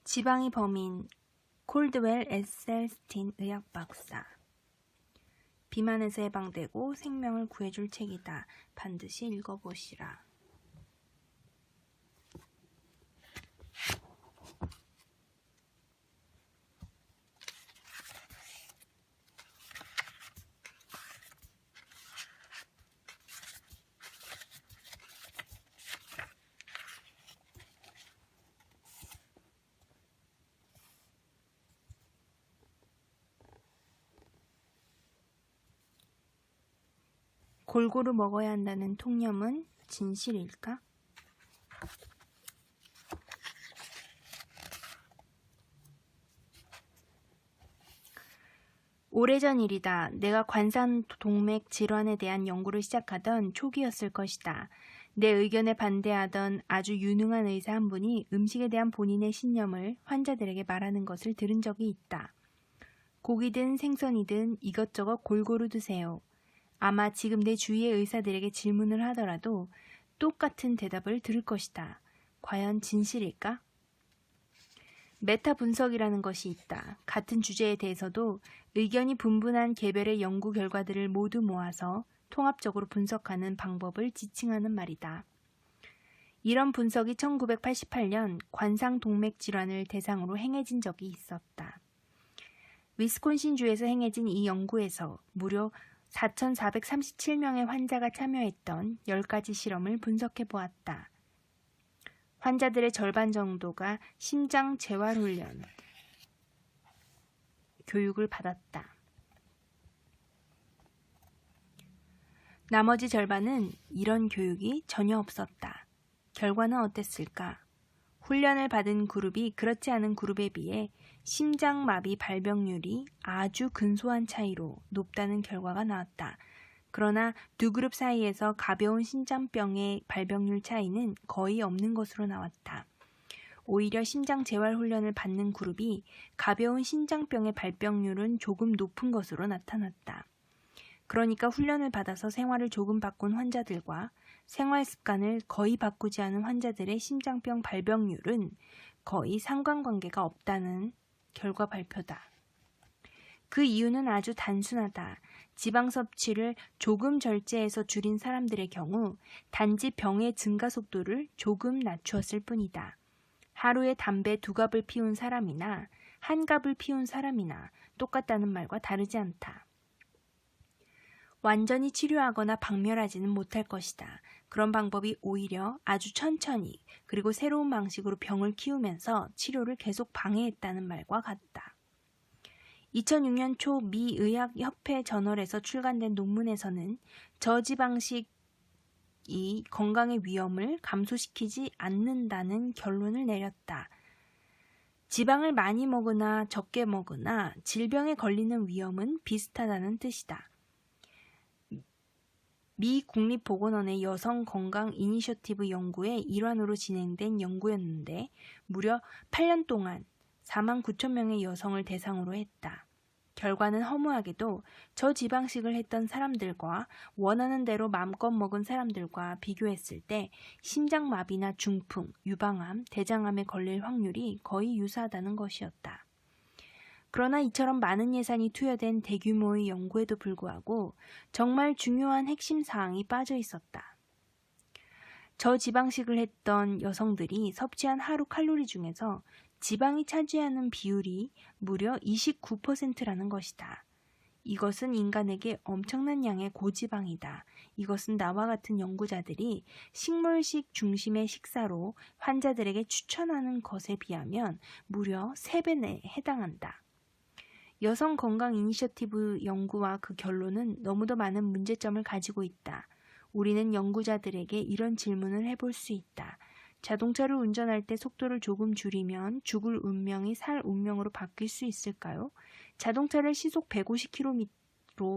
지방이 범인 콜드웰 에셀스틴 의학박사. 비만에서 해방되고 생명을 구해줄 책이다. 반드시 읽어보시라. 골고루 먹어야 한다는 통념은 진실일까? 오래전 일이다. 내가 관상동맥 질환에 대한 연구를 시작하던 초기였을 것이다. 내 의견에 반대하던 아주 유능한 의사 한 분이 음식에 대한 본인의 신념을 환자들에게 말하는 것을 들은 적이 있다. 고기든 생선이든 이것저것 골고루 드세요. 아마 지금 내 주위의 의사들에게 질문을 하더라도 똑같은 대답을 들을 것이다. 과연 진실일까? 메타 분석이라는 것이 있다. 같은 주제에 대해서도 의견이 분분한 개별의 연구 결과들을 모두 모아서 통합적으로 분석하는 방법을 지칭하는 말이다. 이런 분석이 1988년 관상동맥 질환을 대상으로 행해진 적이 있었다. 위스콘신주에서 행해진 이 연구에서 무려 4,437명의 환자가 참여했던 10가지 실험을 분석해 보았다. 환자들의 절반 정도가 심장 재활훈련 교육을 받았다. 나머지 절반은 이런 교육이 전혀 없었다. 결과는 어땠을까? 훈련을 받은 그룹이 그렇지 않은 그룹에 비해 심장마비 발병률이 아주 근소한 차이로 높다는 결과가 나왔다. 그러나 두 그룹 사이에서 가벼운 심장병의 발병률 차이는 거의 없는 것으로 나왔다. 오히려 심장 재활 훈련을 받는 그룹이 가벼운 심장병의 발병률은 조금 높은 것으로 나타났다. 그러니까 훈련을 받아서 생활을 조금 바꾼 환자들과 생활 습관을 거의 바꾸지 않은 환자들의 심장병 발병률은 거의 상관관계가 없다는 결과 발표다. 그 이유는 아주 단순하다. 지방 섭취를 조금 절제해서 줄인 사람들의 경우 단지 병의 증가 속도를 조금 낮추었을 뿐이다. 하루에 담배 2갑을 피운 사람이나 1갑을 피운 사람이나 똑같다는 말과 다르지 않다. 완전히 치료하거나 박멸하지는 못할 것이다. 그런 방법이 오히려 아주 천천히 그리고 새로운 방식으로 병을 키우면서 치료를 계속 방해했다는 말과 같다. 2006년 초 미 의학협회 저널에서 출간된 논문에서는 저지방식이 건강의 위험을 감소시키지 않는다는 결론을 내렸다. 지방을 많이 먹으나 적게 먹으나 질병에 걸리는 위험은 비슷하다는 뜻이다. 미 국립보건원의 여성건강 이니셔티브 연구의 일환으로 진행된 연구였는데 무려 8년 동안 49,000명의 여성을 대상으로 했다. 결과는 허무하게도 저지방식을 했던 사람들과 원하는 대로 마음껏 먹은 사람들과 비교했을 때 심장마비나 중풍, 유방암, 대장암에 걸릴 확률이 거의 유사하다는 것이었다. 그러나 이처럼 많은 예산이 투여된 대규모의 연구에도 불구하고 정말 중요한 핵심 사항이 빠져 있었다. 저지방식을 했던 여성들이 섭취한 하루 칼로리 중에서 지방이 차지하는 비율이 무려 29%라는 것이다. 이것은 인간에게 엄청난 양의 고지방이다. 이것은 나와 같은 연구자들이 식물식 중심의 식사로 환자들에게 추천하는 것에 비하면 무려 3배에 해당한다. 여성 건강 이니셔티브 연구와 그 결론은 너무도 많은 문제점을 가지고 있다. 우리는 연구자들에게 이런 질문을 해볼 수 있다. 자동차를 운전할 때 속도를 조금 줄이면 죽을 운명이 살 운명으로 바뀔 수 있을까요? 자동차를 시속 150km로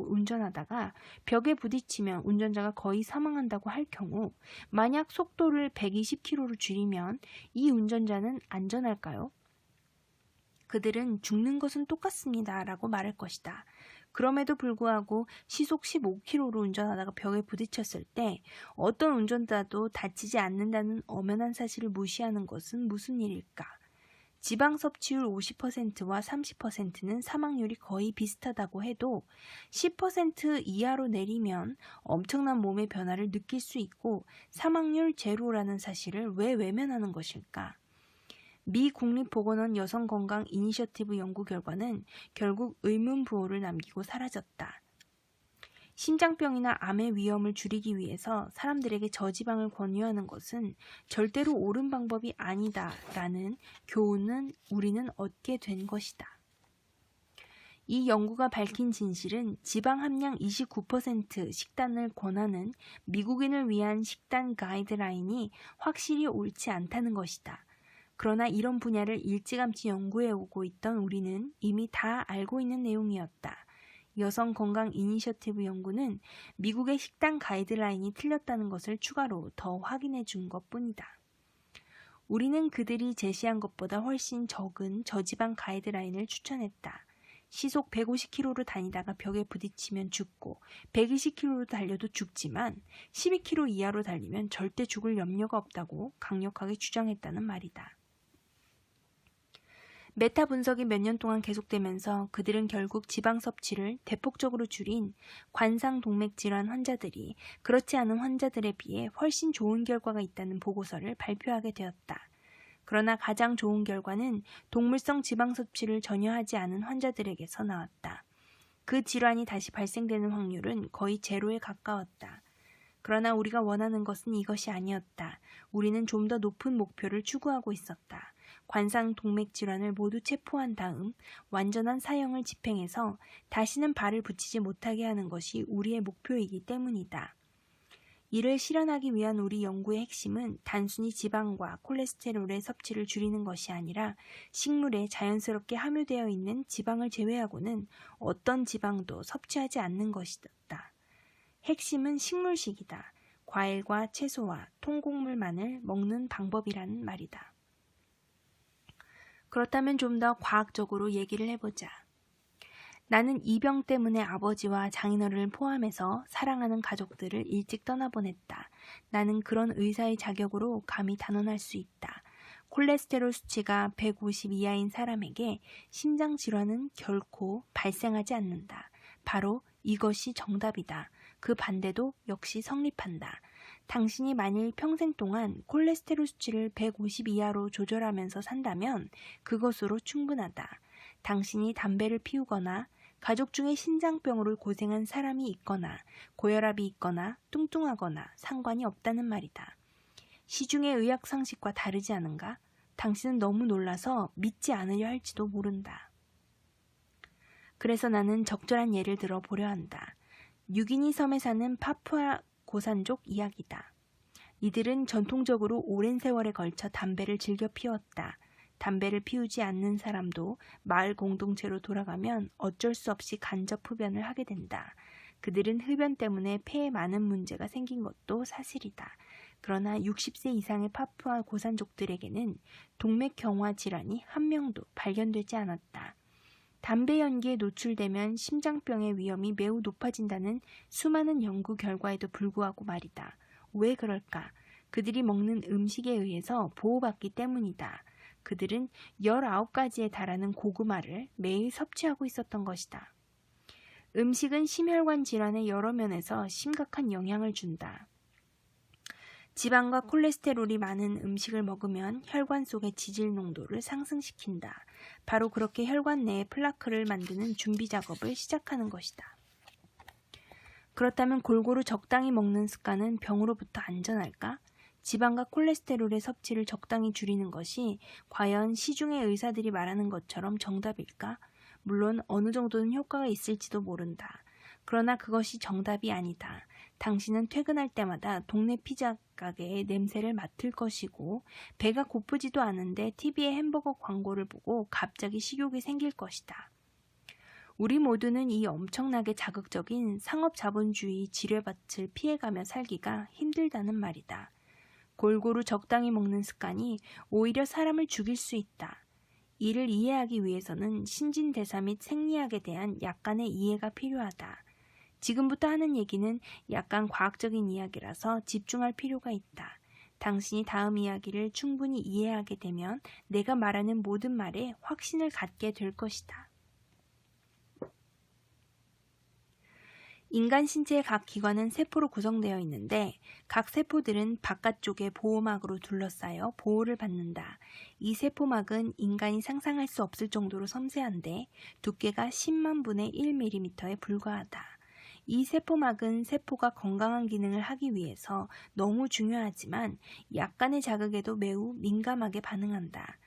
운전하다가 벽에 부딪히면 운전자가 거의 사망한다고 할 경우 만약 속도를 120km로 줄이면 이 운전자는 안전할까요? 그들은 죽는 것은 똑같습니다. 라고 말할 것이다. 그럼에도 불구하고 시속 15km로 운전하다가 벽에 부딪혔을 때 어떤 운전자도 다치지 않는다는 엄연한 사실을 무시하는 것은 무슨 일일까? 지방 섭취율 50%와 30%는 사망률이 거의 비슷하다고 해도 10% 이하로 내리면 엄청난 몸의 변화를 느낄 수 있고 사망률 제로라는 사실을 왜 외면하는 것일까? 미 국립보건원 여성건강 이니셔티브 연구 결과는 결국 의문부호를 남기고 사라졌다. 심장병이나 암의 위험을 줄이기 위해서 사람들에게 저지방을 권유하는 것은 절대로 옳은 방법이 아니다라는 교훈은 우리는 얻게 된 것이다. 이 연구가 밝힌 진실은 지방 함량 29% 식단을 권하는 미국인을 위한 식단 가이드라인이 확실히 옳지 않다는 것이다. 그러나 이런 분야를 일찌감치 연구해 오고 있던 우리는 이미 다 알고 있는 내용이었다. 여성 건강 이니셔티브 연구는 미국의 식단 가이드라인이 틀렸다는 것을 추가로 더 확인해 준 것뿐이다. 우리는 그들이 제시한 것보다 훨씬 적은 저지방 가이드라인을 추천했다. 시속 150km로 다니다가 벽에 부딪히면 죽고 120km로 달려도 죽지만 12km 이하로 달리면 절대 죽을 염려가 없다고 강력하게 주장했다는 말이다. 메타 분석이 몇 년 동안 계속되면서 그들은 결국 지방 섭취를 대폭적으로 줄인 관상동맥질환 환자들이 그렇지 않은 환자들에 비해 훨씬 좋은 결과가 있다는 보고서를 발표하게 되었다. 그러나 가장 좋은 결과는 동물성 지방 섭취를 전혀 하지 않은 환자들에게서 나왔다. 그 질환이 다시 발생되는 확률은 거의 제로에 가까웠다. 그러나 우리가 원하는 것은 이것이 아니었다. 우리는 좀 더 높은 목표를 추구하고 있었다. 관상동맥 질환을 모두 체포한 다음 완전한 사형을 집행해서 다시는 발을 붙이지 못하게 하는 것이 우리의 목표이기 때문이다. 이를 실현하기 위한 우리 연구의 핵심은 단순히 지방과 콜레스테롤의 섭취를 줄이는 것이 아니라 식물에 자연스럽게 함유되어 있는 지방을 제외하고는 어떤 지방도 섭취하지 않는 것이었다. 핵심은 식물식이다. 과일과 채소와 통곡물만을 먹는 방법이라는 말이다. 그렇다면 좀 더 과학적으로 얘기를 해보자. 나는 이 병 때문에 아버지와 장인어른을 포함해서 사랑하는 가족들을 일찍 떠나보냈다. 나는 그런 의사의 자격으로 감히 단언할 수 있다. 콜레스테롤 수치가 150 이하인 사람에게 심장질환은 결코 발생하지 않는다. 바로 이것이 정답이다. 그 반대도 역시 성립한다. 당신이 만일 평생 동안 콜레스테롤 수치를 150 이하로 조절하면서 산다면 그것으로 충분하다. 당신이 담배를 피우거나 가족 중에 신장병으로 고생한 사람이 있거나 고혈압이 있거나 뚱뚱하거나 상관이 없다는 말이다. 시중의 의학 상식과 다르지 않은가? 당신은 너무 놀라서 믿지 않으려 할지도 모른다. 그래서 나는 적절한 예를 들어 보려 한다. 뉴기니 섬에 사는 파푸아 고산족 이야기다. 이들은 전통적으로 오랜 세월에 걸쳐 담배를 즐겨 피웠다. 담배를 피우지 않는 사람도 마을 공동체로 돌아가면 어쩔 수 없이 간접 흡연을 하게 된다. 그들은 흡연 때문에 폐에 많은 문제가 생긴 것도 사실이다. 그러나 60세 이상의 파푸아 고산족들에게는 동맥경화 질환이 한 명도 발견되지 않았다. 담배 연기에 노출되면 심장병의 위험이 매우 높아진다는 수많은 연구 결과에도 불구하고 말이다. 왜 그럴까? 그들이 먹는 음식에 의해서 보호받기 때문이다. 그들은 19가지에 달하는 고구마를 매일 섭취하고 있었던 것이다. 음식은 심혈관 질환의 여러 면에서 심각한 영향을 준다. 지방과 콜레스테롤이 많은 음식을 먹으면 혈관 속의 지질 농도를 상승시킨다. 바로 그렇게 혈관 내에 플라크를 만드는 준비 작업을 시작하는 것이다. 그렇다면 골고루 적당히 먹는 습관은 병으로부터 안전할까? 지방과 콜레스테롤의 섭취를 적당히 줄이는 것이 과연 시중의 의사들이 말하는 것처럼 정답일까? 물론 어느 정도는 효과가 있을지도 모른다. 그러나 그것이 정답이 아니다. 당신은 퇴근할 때마다 동네 피자 가게의 냄새를 맡을 것이고 배가 고프지도 않은데 TV에 햄버거 광고를 보고 갑자기 식욕이 생길 것이다. 우리 모두는 이 엄청나게 자극적인 상업자본주의 지뢰밭을 피해가며 살기가 힘들다는 말이다. 골고루 적당히 먹는 습관이 오히려 사람을 죽일 수 있다. 이를 이해하기 위해서는 신진대사 및 생리학에 대한 약간의 이해가 필요하다. 지금부터 하는 얘기는 약간 과학적인 이야기라서 집중할 필요가 있다. 당신이 다음 이야기를 충분히 이해하게 되면 내가 말하는 모든 말에 확신을 갖게 될 것이다. 인간 신체의 각 기관은 세포로 구성되어 있는데 각 세포들은 바깥쪽에 보호막으로 둘러싸여 보호를 받는다. 이 세포막은 인간이 상상할 수 없을 정도로 섬세한데 두께가 10만 분의 1mm에 불과하다. 이 세포막은 세포가 건강한 기능을 하기 위해서 너무 중요하지만 약간의 자극에도 매우 민감하게 반응한다.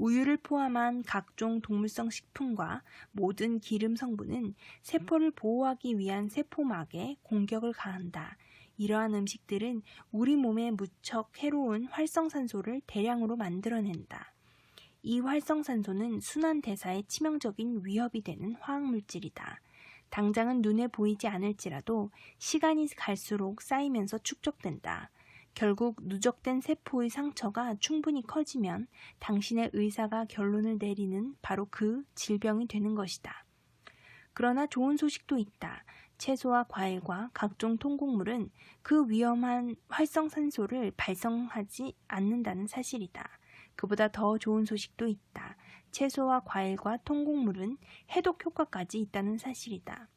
우유를 포함한 각종 동물성 식품과 모든 기름 성분은 세포를 보호하기 위한 세포막에 공격을 가한다. 이러한 음식들은 우리 몸에 무척 해로운 활성산소를 대량으로 만들어낸다. 이 활성산소는 순환대사에 치명적인 위협이 되는 화학물질이다. 당장은 눈에 보이지 않을지라도 시간이 갈수록 쌓이면서 축적된다. 결국 누적된 세포의 상처가 충분히 커지면 당신의 의사가 결론을 내리는 바로 그 질병이 되는 것이다. 그러나 좋은 소식도 있다. 채소와 과일과 각종 통곡물은 그 위험한 활성산소를 발생하지 않는다는 사실이다. 그보다 더 좋은 소식도 있다. 채소와 과일과 통곡물은 해독 효과까지 있다는 사실이다.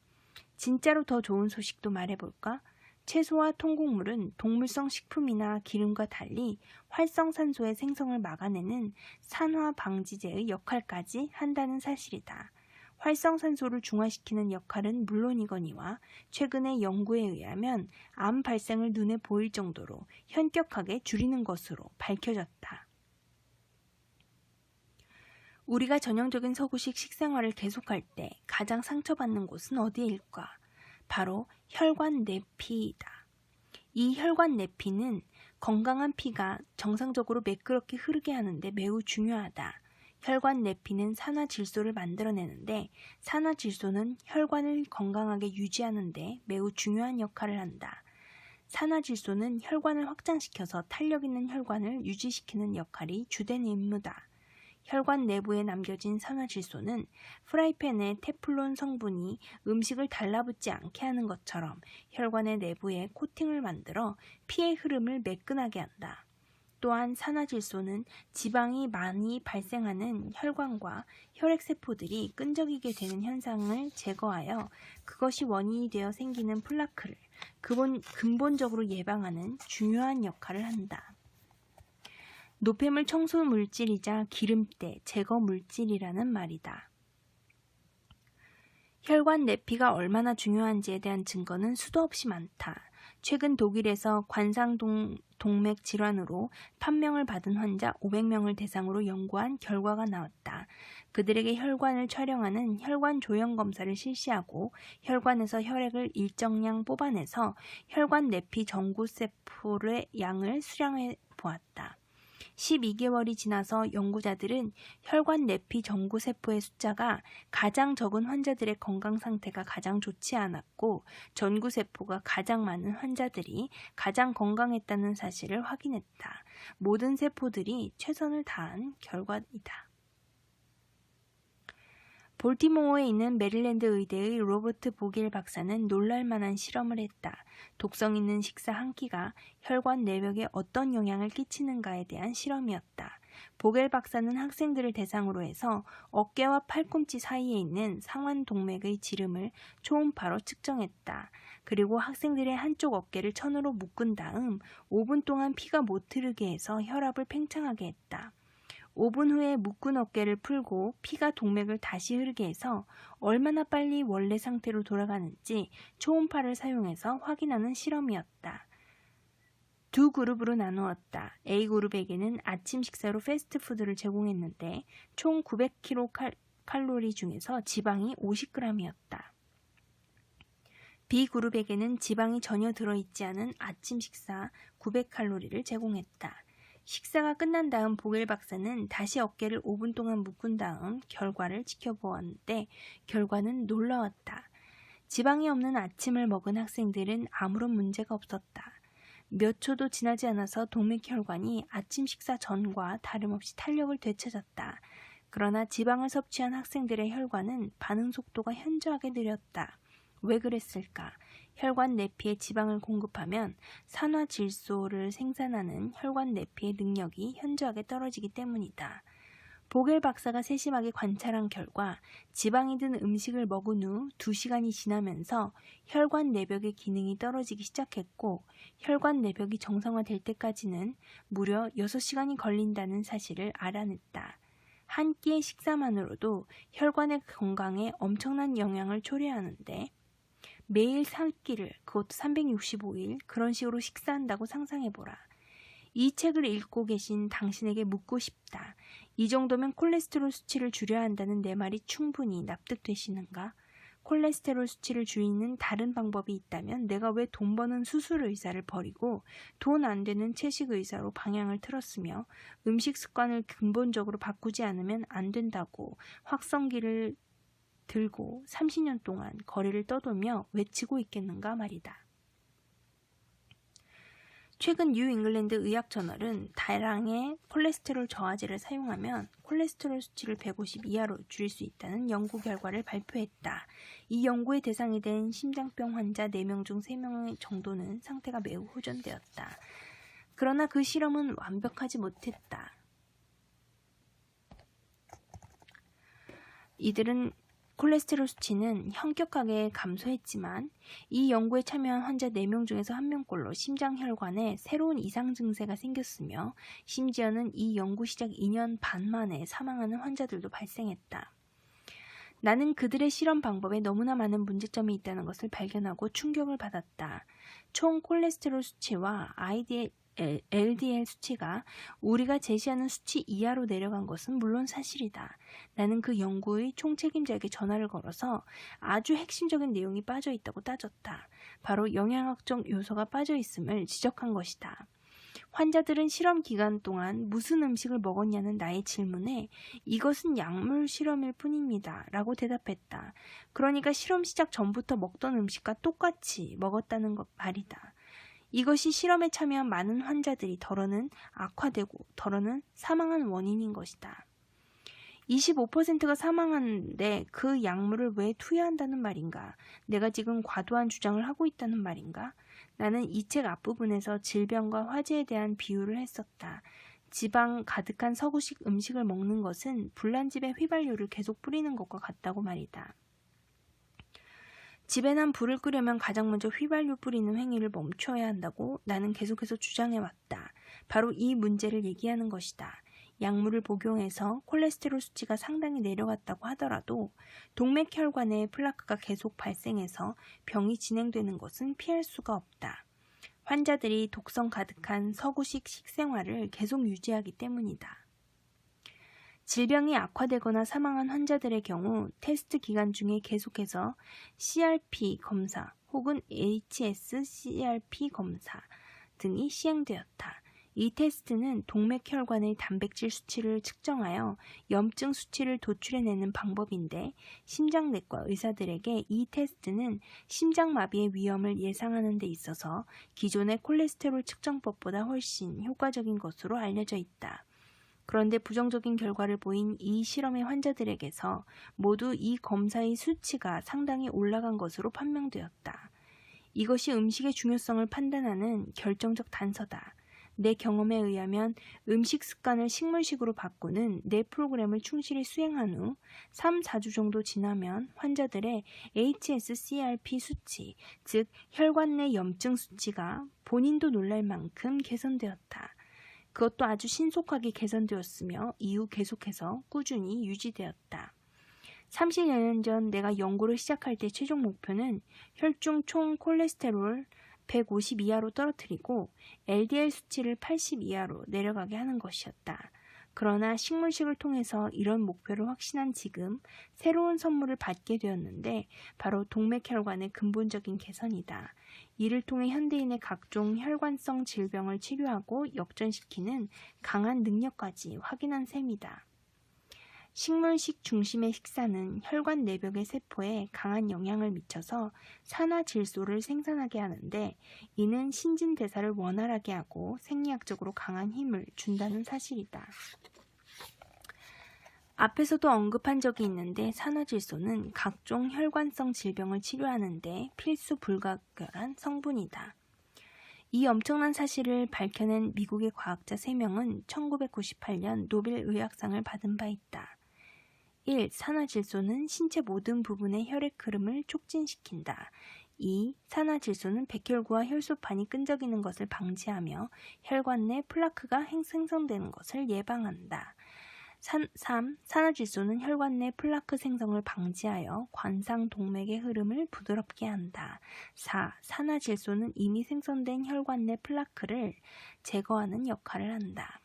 진짜로 더 좋은 소식도 말해볼까? 채소와 통곡물은 동물성 식품이나 기름과 달리 활성산소의 생성을 막아내는 산화 방지제의 역할까지 한다는 사실이다. 활성산소를 중화시키는 역할은 물론이거니와 최근의 연구에 의하면 암 발생을 눈에 보일 정도로 현격하게 줄이는 것으로 밝혀졌다. 우리가 전형적인 서구식 식생활을 계속할 때 가장 상처받는 곳은 어디일까? 바로 혈관 내피이다. 이 혈관 내피는 건강한 피가 정상적으로 매끄럽게 흐르게 하는데 매우 중요하다. 혈관 내피는 산화질소를 만들어내는데 산화질소는 혈관을 건강하게 유지하는데 매우 중요한 역할을 한다. 산화질소는 혈관을 확장시켜서 탄력 있는 혈관을 유지시키는 역할이 주된 임무다. 혈관 내부에 남겨진 산화질소는 프라이팬의 테플론 성분이 음식을 달라붙지 않게 하는 것처럼 혈관의 내부에 코팅을 만들어 피의 흐름을 매끈하게 한다. 또한 산화질소는 지방이 많이 발생하는 혈관과 혈액세포들이 끈적이게 되는 현상을 제거하여 그것이 원인이 되어 생기는 플라크를 근본적으로 예방하는 중요한 역할을 한다. 노폐물 청소 물질이자 기름때 제거 물질이라는 말이다. 혈관 내피가 얼마나 중요한지에 대한 증거는 수도 없이 많다. 최근 독일에서 관상동맥 질환으로 판명을 받은 환자 500명을 대상으로 연구한 결과가 나왔다. 그들에게 혈관을 촬영하는 혈관 조형 검사를 실시하고 혈관에서 혈액을 일정량 뽑아내서 혈관 내피 전구세포의 양을 수량해 보았다. 12개월이 지나서 연구자들은 혈관 내피 전구세포의 숫자가 가장 적은 환자들의 건강 상태가 가장 좋지 않았고 전구세포가 가장 많은 환자들이 가장 건강했다는 사실을 확인했다. 모든 세포들이 최선을 다한 결과이다. 볼티모어에 있는 메릴랜드 의대의 로버트 보겔 박사는 놀랄만한 실험을 했다. 독성 있는 식사 한 끼가 혈관 내벽에 어떤 영향을 끼치는가에 대한 실험이었다. 보겔 박사는 학생들을 대상으로 해서 어깨와 팔꿈치 사이에 있는 상완동맥의 지름을 초음파로 측정했다. 그리고 학생들의 한쪽 어깨를 천으로 묶은 다음 5분 동안 피가 못 흐르게 해서 혈압을 팽창하게 했다. 5분 후에 묶은 어깨를 풀고 피가 동맥을 다시 흐르게 해서 얼마나 빨리 원래 상태로 돌아가는지 초음파를 사용해서 확인하는 실험이었다. 두 그룹으로 나누었다. A그룹에게는 아침 식사로 패스트푸드를 제공했는데 총 900kcal 중에서 지방이 50g이었다. B그룹에게는 지방이 전혀 들어있지 않은 아침 식사 900칼로리를 제공했다. 식사가 끝난 다음 보겔 박사는 다시 어깨를 5분 동안 묶은 다음 결과를 지켜보았는데 결과는 놀라웠다. 지방이 없는 아침을 먹은 학생들은 아무런 문제가 없었다. 몇 초도 지나지 않아서 동맥혈관이 아침 식사 전과 다름없이 탄력을 되찾았다. 그러나 지방을 섭취한 학생들의 혈관은 반응 속도가 현저하게 느렸다. 왜 그랬을까? 혈관 내피에 지방을 공급하면 산화질소를 생산하는 혈관 내피의 능력이 현저하게 떨어지기 때문이다. 보겔 박사가 세심하게 관찰한 결과 지방이 든 음식을 먹은 후 2시간이 지나면서 혈관 내벽의 기능이 떨어지기 시작했고 혈관 내벽이 정상화될 때까지는 무려 6시간이 걸린다는 사실을 알아냈다. 한 끼의 식사만으로도 혈관의 건강에 엄청난 영향을 초래하는데 매일 3끼를, 그것도 365일 그런 식으로 식사한다고 상상해보라. 이 책을 읽고 계신 당신에게 묻고 싶다. 이 정도면 콜레스테롤 수치를 줄여야 한다는 내 말이 충분히 납득되시는가? 콜레스테롤 수치를 줄이는 다른 방법이 있다면 내가 왜 돈 버는 수술 의사를 버리고 돈 안 되는 채식 의사로 방향을 틀었으며 음식 습관을 근본적으로 바꾸지 않으면 안 된다고 확성기를 들고 30년 동안 거리를 떠돌며 외치고 있겠는가 말이다. 최근 뉴 잉글랜드 의학 저널은 다량의 콜레스테롤 저하제를 사용하면 콜레스테롤 수치를 150 이하로 줄일 수 있다는 연구 결과를 발표했다. 이 연구의 대상이 된 심장병 환자 4명 중 3명 정도는 상태가 매우 호전되었다. 그러나 그 실험은 완벽하지 못했다. 이들은 콜레스테롤 수치는 현격하게 감소했지만 이 연구에 참여한 환자 4명 중에서 1명꼴로 심장혈관에 새로운 이상 증세가 생겼으며 심지어는 이 연구 시작 2년 반 만에 사망하는 환자들도 발생했다. 나는 그들의 실험 방법에 너무나 많은 문제점이 있다는 것을 발견하고 충격을 받았다. 총 콜레스테롤 수치와 LDL 수치가 우리가 제시하는 수치 이하로 내려간 것은 물론 사실이다. 나는 그 연구의 총책임자에게 전화를 걸어서 아주 핵심적인 내용이 빠져 있다고 따졌다. 바로 영양학적 요소가 빠져 있음을 지적한 것이다. 환자들은 실험 기간 동안 무슨 음식을 먹었냐는 나의 질문에 이것은 약물 실험일 뿐입니다. 라고 대답했다. 그러니까 실험 시작 전부터 먹던 음식과 똑같이 먹었다는 것 말이다. 이것이 실험에 참여한 많은 환자들이 덜어는 악화되고 덜어는 사망한 원인인 것이다. 25%가 사망하는데 그 약물을 왜 투여한다는 말인가? 내가 지금 과도한 주장을 하고 있다는 말인가? 나는 이 책 앞부분에서 질병과 화재에 대한 비유를 했었다. 지방 가득한 서구식 음식을 먹는 것은 불난집에 휘발유를 계속 뿌리는 것과 같다고 말이다. 집에 난 불을 끄려면 가장 먼저 휘발유 뿌리는 행위를 멈춰야 한다고 나는 계속해서 주장해왔다. 바로 이 문제를 얘기하는 것이다. 약물을 복용해서 콜레스테롤 수치가 상당히 내려갔다고 하더라도 동맥혈관에 플라크가 계속 발생해서 병이 진행되는 것은 피할 수가 없다. 환자들이 독성 가득한 서구식 식생활을 계속 유지하기 때문이다. 질병이 악화되거나 사망한 환자들의 경우 테스트 기간 중에 계속해서 CRP 검사 혹은 HSCRP 검사 등이 시행되었다. 이 테스트는 동맥혈관의 단백질 수치를 측정하여 염증 수치를 도출해내는 방법인데 심장내과 의사들에게 이 테스트는 심장마비의 위험을 예상하는 데 있어서 기존의 콜레스테롤 측정법보다 훨씬 효과적인 것으로 알려져 있다. 그런데 부정적인 결과를 보인 이 실험의 환자들에게서 모두 이 검사의 수치가 상당히 올라간 것으로 판명되었다. 이것이 음식의 중요성을 판단하는 결정적 단서다. 내 경험에 의하면 음식 습관을 식물식으로 바꾸는 내 프로그램을 충실히 수행한 후 3, 4주 정도 지나면 환자들의 HSCRP 수치, 즉 혈관 내 염증 수치가 본인도 놀랄 만큼 개선되었다. 그것도 아주 신속하게 개선되었으며 이후 계속해서 꾸준히 유지되었다. 30여 년 전 내가 연구를 시작할 때 최종 목표는 혈중 총 콜레스테롤 150 이하로 떨어뜨리고 LDL 수치를 80 이하로 내려가게 하는 것이었다. 그러나 식물식을 통해서 이런 목표를 확신한 지금 새로운 선물을 받게 되었는데 바로 동맥혈관의 근본적인 개선이다. 이를 통해 현대인의 각종 혈관성 질병을 치료하고 역전시키는 강한 능력까지 확인한 셈이다. 식물식 중심의 식사는 혈관 내벽의 세포에 강한 영향을 미쳐서 산화질소를 생산하게 하는데 이는 신진대사를 원활하게 하고 생리학적으로 강한 힘을 준다는 사실이다. 앞에서도 언급한 적이 있는데 산화질소는 각종 혈관성 질병을 치료하는 데 필수 불가결한 성분이다. 이 엄청난 사실을 밝혀낸 미국의 과학자 3명은 1998년 노벨 의학상을 받은 바 있다. 1. 산화질소는 신체 모든 부분의 혈액 흐름을 촉진시킨다. 2. 산화질소는 백혈구와 혈소판이 끈적이는 것을 방지하며 혈관 내 플라크가 생성되는 것을 예방한다. 3. 산화질소는 혈관 내 플라크 생성을 방지하여 관상 동맥의 흐름을 부드럽게 한다. 4. 산화질소는 이미 생성된 혈관 내 플라크를 제거하는 역할을 한다.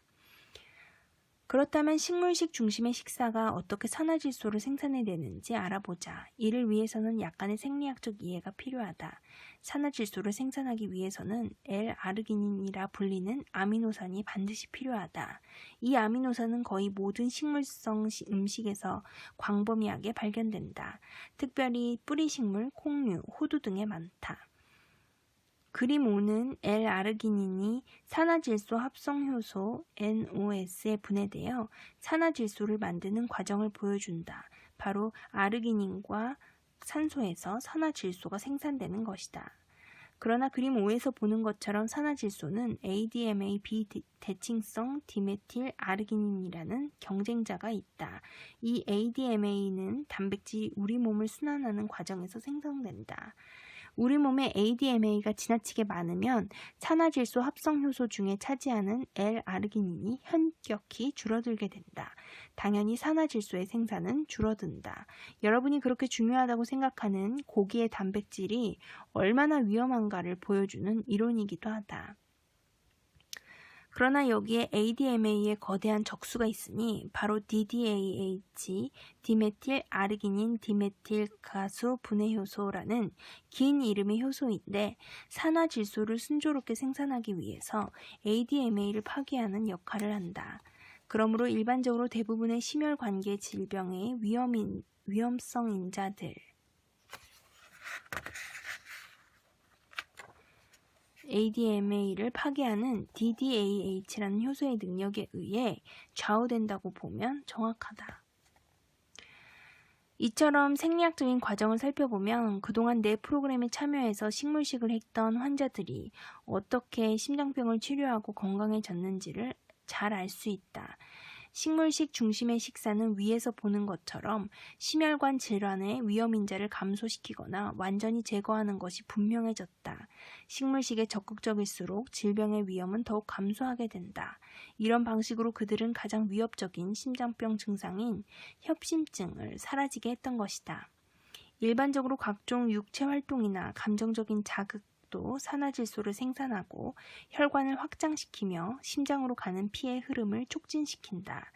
그렇다면 식물식 중심의 식사가 어떻게 산화질소를 생산해내는지 알아보자. 이를 위해서는 약간의 생리학적 이해가 필요하다. 산화질소를 생산하기 위해서는 L-아르기닌이라 불리는 아미노산이 반드시 필요하다. 이 아미노산은 거의 모든 식물성 음식에서 광범위하게 발견된다. 특별히 뿌리식물, 콩류, 호두 등에 많다. 그림 5는 L-아르기닌이 산화질소 합성효소 NOS에 분해되어 산화질소를 만드는 과정을 보여준다. 바로 아르기닌과 산소에서 산화질소가 생산되는 것이다. 그러나 그림 5에서 보는 것처럼 산화질소는 ADMA 비대칭성 디메틸 아르기닌이라는 경쟁자가 있다. 이 ADMA는 단백질이 우리 몸을 순환하는 과정에서 생성된다. 우리 몸에 ADMA가 지나치게 많으면 산화질소 합성효소 중에 차지하는 L-아르기닌이 현격히 줄어들게 된다. 당연히 산화질소의 생산은 줄어든다. 여러분이 그렇게 중요하다고 생각하는 고기의 단백질이 얼마나 위험한가를 보여주는 이론이기도 하다. 그러나 여기에 ADMA의 거대한 적수가 있으니 바로 DDAH, 디메틸 아르기닌 디메틸 가수 분해 효소라는 긴 이름의 효소인데 산화질소를 순조롭게 생산하기 위해서 ADMA를 파괴하는 역할을 한다. 그러므로 일반적으로 대부분의 심혈관계 질병의 위험성 인자들 ADMA를 파괴하는 DDAH라는 효소의 능력에 의해 좌우된다고 보면 정확하다. 이처럼 생리학적인 과정을 살펴보면 그동안 내 프로그램에 참여해서 식물식을 했던 환자들이 어떻게 심장병을 치료하고 건강해졌는지를 잘 알 수 있다. 식물식 중심의 식사는 위에서 보는 것처럼 심혈관 질환의 위험인자를 감소시키거나 완전히 제거하는 것이 분명해졌다. 식물식에 적극적일수록 질병의 위험은 더욱 감소하게 된다. 이런 방식으로 그들은 가장 위협적인 심장병 증상인 협심증을 사라지게 했던 것이다. 일반적으로 각종 육체 활동이나 감정적인 자극도 산화질소를 생산하고 혈관을 확장시키며 심장으로 가는 피의 흐름을 촉진시킨다.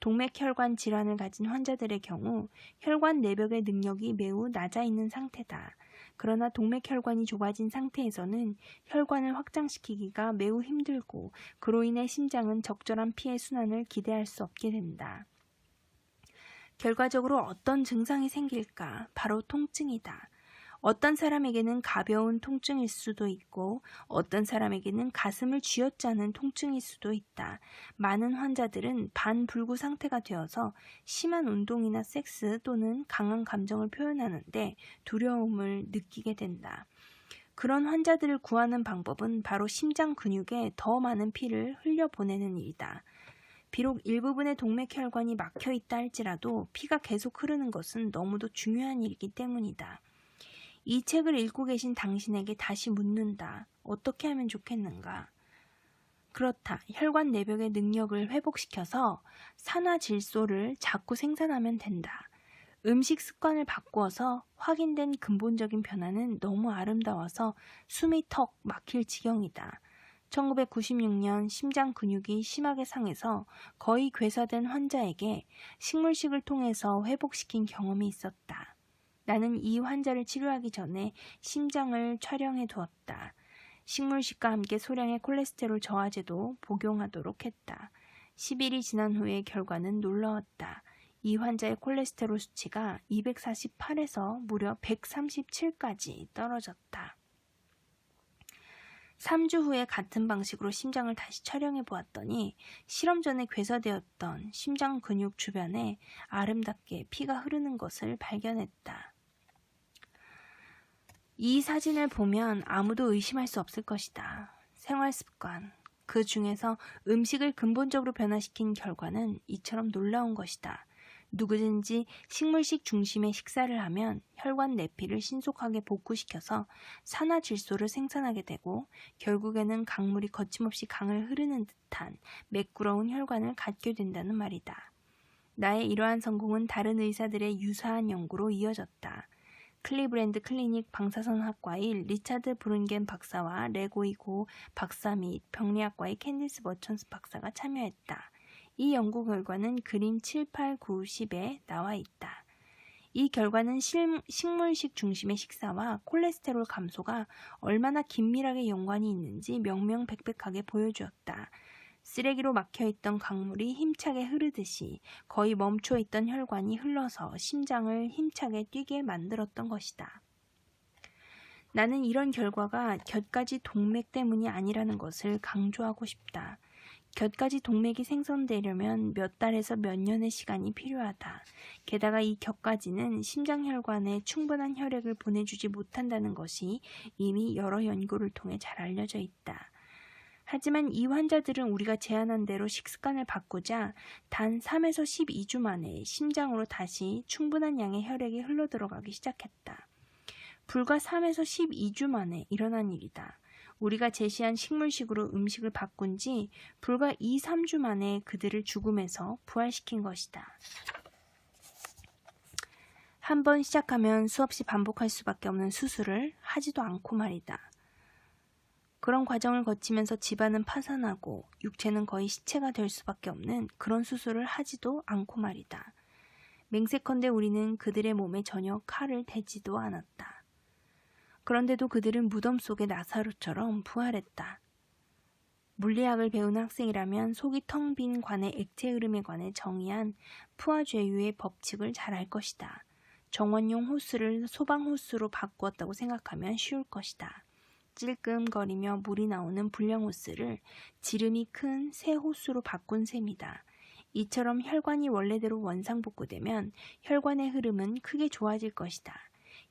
동맥혈관 질환을 가진 환자들의 경우 혈관 내벽의 능력이 매우 낮아 있는 상태다. 그러나 동맥혈관이 좁아진 상태에서는 혈관을 확장시키기가 매우 힘들고 그로 인해 심장은 적절한 피의 순환을 기대할 수 없게 된다. 결과적으로 어떤 증상이 생길까? 바로 통증이다. 어떤 사람에게는 가벼운 통증일 수도 있고 어떤 사람에게는 가슴을 쥐어짜는 통증일 수도 있다. 많은 환자들은 반불구 상태가 되어서 심한 운동이나 섹스 또는 강한 감정을 표현하는데 두려움을 느끼게 된다. 그런 환자들을 구하는 방법은 바로 심장 근육에 더 많은 피를 흘려보내는 일이다. 비록 일부분의 동맥혈관이 막혀있다 할지라도 피가 계속 흐르는 것은 너무도 중요한 일이기 때문이다. 이 책을 읽고 계신 당신에게 다시 묻는다. 어떻게 하면 좋겠는가? 그렇다. 혈관 내벽의 능력을 회복시켜서 산화질소를 자꾸 생산하면 된다. 음식 습관을 바꾸어서 확인된 근본적인 변화는 너무 아름다워서 숨이 턱 막힐 지경이다. 1996년 심장 근육이 심하게 상해서 거의 괴사된 환자에게 식물식을 통해서 회복시킨 경험이 있었다. 나는 이 환자를 치료하기 전에 심장을 촬영해 두었다. 식물식과 함께 소량의 콜레스테롤 저하제도 복용하도록 했다. 10일이 지난 후에 결과는 놀라웠다. 이 환자의 콜레스테롤 수치가 248에서 무려 137까지 떨어졌다. 3주 후에 같은 방식으로 심장을 다시 촬영해 보았더니 실험 전에 괴사되었던 심장 근육 주변에 아름답게 피가 흐르는 것을 발견했다. 이 사진을 보면 아무도 의심할 수 없을 것이다. 생활 습관, 그 중에서 음식을 근본적으로 변화시킨 결과는 이처럼 놀라운 것이다. 누구든지 식물식 중심의 식사를 하면 혈관 내피를 신속하게 복구시켜서 산화질소를 생산하게 되고 결국에는 강물이 거침없이 강을 흐르는 듯한 매끄러운 혈관을 갖게 된다는 말이다. 나의 이러한 성공은 다른 의사들의 유사한 연구로 이어졌다. 클리브랜드 클리닉 방사선학과의 리차드 브룬겐 박사와 레고이고 박사 및 병리학과의 캔디스 머천스 박사가 참여했다. 이 연구 결과는 그림 7, 8, 9, 10에 나와 있다. 이 결과는 식물식 중심의 식사와 콜레스테롤 감소가 얼마나 긴밀하게 연관이 있는지 명명백백하게 보여주었다. 쓰레기로 막혀있던 강물이 힘차게 흐르듯이 거의 멈춰있던 혈관이 흘러서 심장을 힘차게 뛰게 만들었던 것이다. 나는 이런 결과가 곁가지 동맥 때문이 아니라는 것을 강조하고 싶다. 곁가지 동맥이 생성되려면 몇 달에서 몇 년의 시간이 필요하다. 게다가 이 곁가지는 심장혈관에 충분한 혈액을 보내주지 못한다는 것이 이미 여러 연구를 통해 잘 알려져 있다. 하지만 이 환자들은 우리가 제안한 대로 식습관을 바꾸자 단 3에서 12주 만에 심장으로 다시 충분한 양의 혈액이 흘러들어가기 시작했다. 불과 3에서 12주 만에 일어난 일이다. 우리가 제시한 식물식으로 음식을 바꾼 지 불과 2, 3주 만에 그들을 죽음에서 부활시킨 것이다. 한번 시작하면 수없이 반복할 수밖에 없는 수술을 하지도 않고 말이다. 그런 과정을 거치면서 집안은 파산하고 육체는 거의 시체가 될 수밖에 없는 그런 수술을 하지도 않고 말이다. 맹세컨대 우리는 그들의 몸에 전혀 칼을 대지도 않았다. 그런데도 그들은 무덤 속의 나사로처럼 부활했다. 물리학을 배운 학생이라면 속이 텅 빈 관의 액체 흐름에 관해 정의한 푸아제유의 법칙을 잘 알 것이다. 정원용 호스를 소방 호스로 바꾸었다고 생각하면 쉬울 것이다. 찔끔거리며 물이 나오는 불량 호스를 지름이 큰 새 호스로 바꾼 셈이다. 이처럼 혈관이 원래대로 원상복구되면 혈관의 흐름은 크게 좋아질 것이다.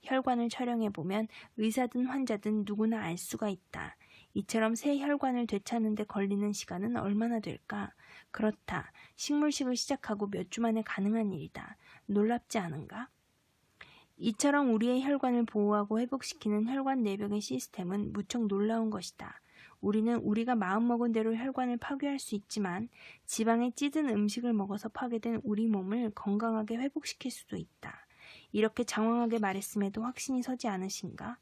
혈관을 촬영해보면 의사든 환자든 누구나 알 수가 있다. 이처럼 새 혈관을 되찾는 데 걸리는 시간은 얼마나 될까? 그렇다. 식물식을 시작하고 몇 주 만에 가능한 일이다. 놀랍지 않은가? 이처럼 우리의 혈관을 보호하고 회복시키는 혈관 내벽의 시스템은 무척 놀라운 것이다. 우리는 우리가 마음먹은 대로 혈관을 파괴할 수 있지만 지방에 찌든 음식을 먹어서 파괴된 우리 몸을 건강하게 회복시킬 수도 있다. 이렇게 장황하게 말했음에도 확신이 서지 않으신가?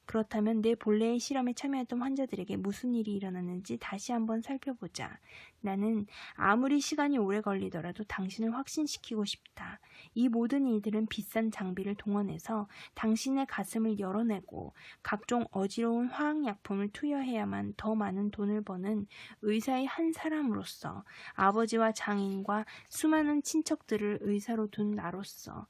그렇다면 내 본래의 실험에 참여했던 환자들에게 무슨 일이 일어났는지 다시 한번 살펴보자. 나는 아무리 시간이 오래 걸리더라도 당신을 확신시키고 싶다. 이 모든 일들은 비싼 장비를 동원해서 당신의 가슴을 열어내고 각종 어지러운 화학약품을 투여해야만 더 많은 돈을 버는 의사의 한 사람으로서 아버지와 장인과 수많은 친척들을 의사로 둔 나로서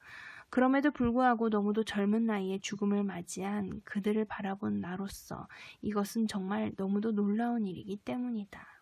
그럼에도 불구하고 너무도 젊은 나이에 죽음을 맞이한 그들을 바라본 나로서 이것은 정말 너무도 놀라운 일이기 때문이다.